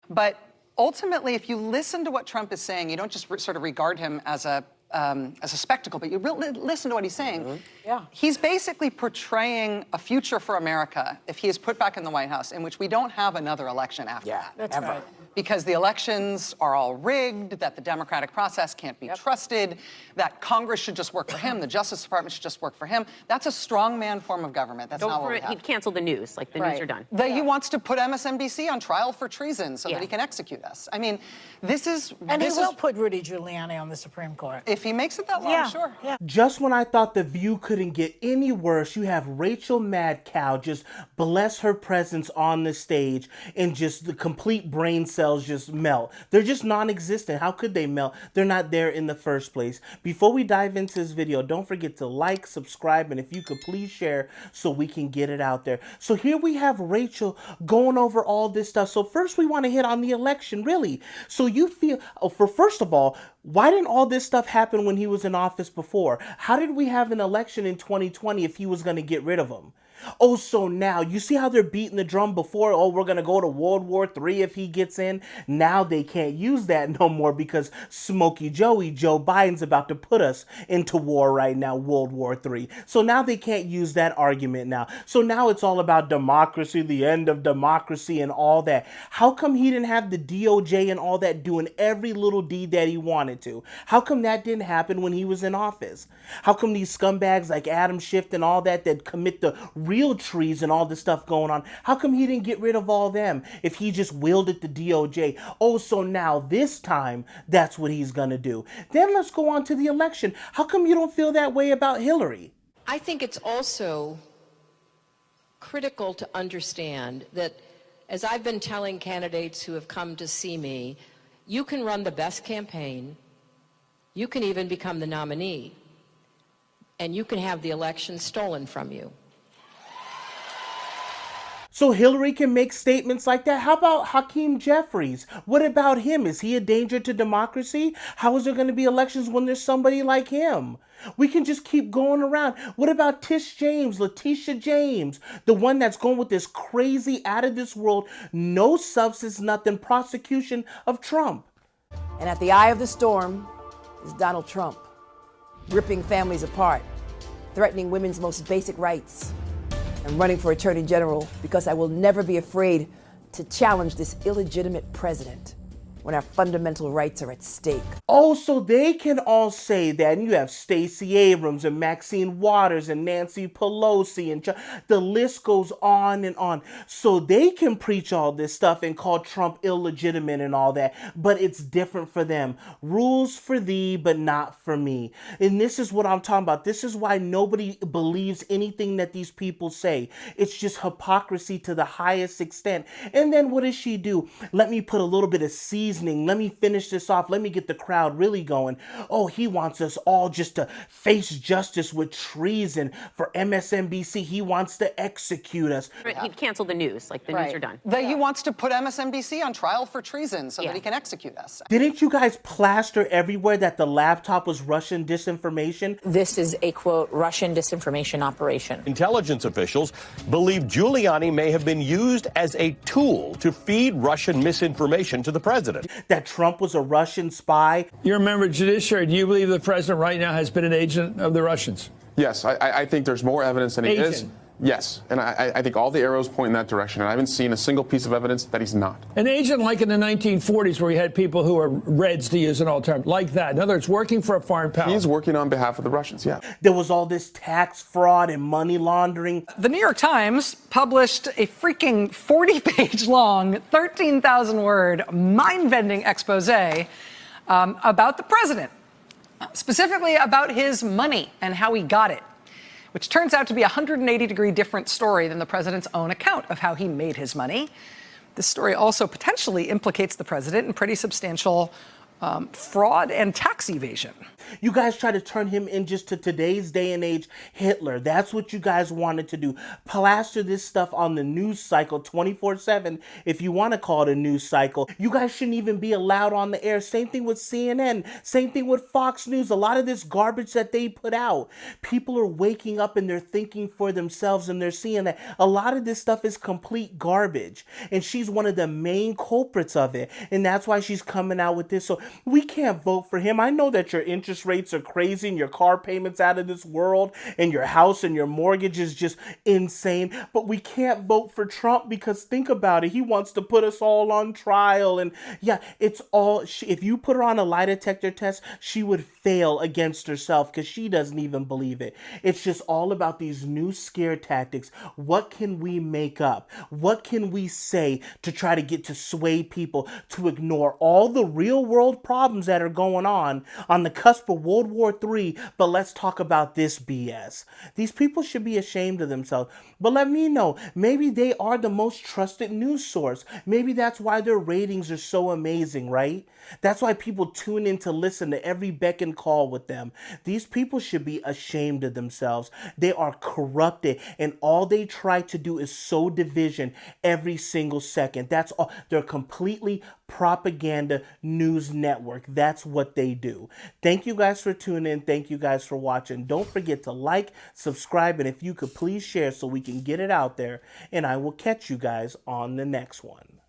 But ultimately, if you listen to what Trump is saying, you don't just sort of regard him as a spectacle, but you really listen to what he's saying. Yeah. He's basically portraying a future for America if he is put back in the White House in which we don't have another election after that. That's right. Because the elections are all rigged, that the democratic process can't be trusted, that Congress should just work for him, the Justice Department should just work for him. That's a strongman form of government. That's not what we have. He'd cancel the news, like the news are done. He wants to put MSNBC on trial for treason so that he can execute us. I mean, this is... And he will put Rudy Giuliani on the Supreme Court. If he makes it that long, sure. Yeah. Just when I thought The View couldn't get any worse, you have Rachel Maddow just bless her presence on the stage and just the complete brain cells just melt. They're just non-existent. How could they melt? They're not there in the first place. Before we dive into this video, don't forget to like, subscribe, and if you could please share so we can get it out there. So here we have Rachel going over all this stuff. So first we want to hit on the election, really. So you feel, first of all, why didn't all this stuff happen when he was in office before? How did we have an election in 2020 if he was going to get rid of him? Oh, so now, you see how they're beating the drum before? Oh, we're going to go to World War III if he gets in. Now they can't use that no more because Smokey Joe Biden's about to put us into war right now, World War III. So now they can't use that argument now. So now it's all about democracy, the end of democracy and all that. How come he didn't have the DOJ and all that doing every little deed that he wanted to? How come that didn't happen when he was in office? How come these scumbags like Adam Schiff and all that commit the real treason and all this stuff going on, how come he didn't get rid of all them if he just wielded the DOJ? Oh, so now this time that's what he's gonna do. Then let's go on to the election. How come you don't feel that way about Hillary? I think it's also critical to understand that, as I've been telling candidates who have come to see me, you can run the best campaign, you can even become the nominee, and you can have the election stolen from you. So Hillary can make statements like that? How about Hakeem Jeffries? What about him? Is he a danger to democracy? How is there going to be elections when there's somebody like him? We can just keep going around. What about Tish James, Letitia James, the one that's going with this crazy, out of this world, no substance, nothing prosecution of Trump? And at the eye of the storm is Donald Trump, ripping families apart, threatening women's most basic rights. I'm running for Attorney General because I will never be afraid to challenge this illegitimate president when our fundamental rights are at stake. Oh, so they can all say that, and you have Stacey Abrams and Maxine Waters and Nancy Pelosi, and the list goes on and on. So they can preach all this stuff and call Trump illegitimate and all that, but it's different for them. Rules for thee, but not for me. And this is what I'm talking about. This is why nobody believes anything that these people say. It's just hypocrisy to the highest extent. And then what does she do? Let me put a little bit of seasoning. Let me finish this off. Let me get the crowd really going. Oh, he wants us all just to face justice with treason for MSNBC. He wants to execute us. He'd cancel the news, like the news are done. He wants to put MSNBC on trial for treason so that he can execute us. Didn't you guys plaster everywhere that the laptop was Russian disinformation? This is a, quote, Russian disinformation operation. Intelligence officials believe Giuliani may have been used as a tool to feed Russian misinformation to the president. That Trump was a Russian spy? You're a member of the judiciary. Do you believe the president right now has been an agent of the Russians? Yes, I think there's more evidence than he is. Yes, and I think all the arrows point in that direction, and I haven't seen a single piece of evidence that he's not. An agent like in the 1940s where you had people who were Reds, to use an old term, like that. In other words, working for a foreign power. He's working on behalf of the Russians, yeah. There was all this tax fraud and money laundering. The New York Times published a freaking 40-page long, 13,000-word, mind-bending expose about the president, specifically about his money and how he got it, which turns out to be a 180-degree different story than the president's own account of how he made his money. This story also potentially implicates the president in pretty substantial fraud and tax evasion. You guys try to turn him in just to today's day and age Hitler. That's what you guys wanted to do. Plaster this stuff on the news cycle 24/7, if you want to call it a news cycle. You guys shouldn't even be allowed on the air. Same thing with CNN. Same thing with Fox News. A lot of this garbage that they put out, people are waking up and they're thinking for themselves, and they're seeing that a lot of this stuff is complete garbage. And she's one of the main culprits of it. And that's why she's coming out with this. So we can't vote for him. I know that your interest rates are crazy and your car payments out of this world and your house and your mortgage is just insane. But we can't vote for Trump because think about it. He wants to put us all on trial. And yeah, it's all, if you put her on a lie detector test, she would fail against herself because she doesn't even believe it. It's just all about these new scare tactics. What can we make up? What can we say to try to get to sway people to ignore all the real world problems that are going on the cusp of World War III? But let's talk about this BS. These people should be ashamed of themselves. But let me know, maybe they are the most trusted news source. Maybe that's why their ratings are so amazing, right? That's why people tune in to listen to every beck and call with them. These people should be ashamed of themselves. They are corrupted, and all they try to do is sow division every single second. That's all. They're completely propaganda news network. That's what they do. Thank you guys for tuning in. Thank you guys for watching. Don't forget to like, subscribe, and if you could please share so we can get it out there. And I will catch you guys on the next one.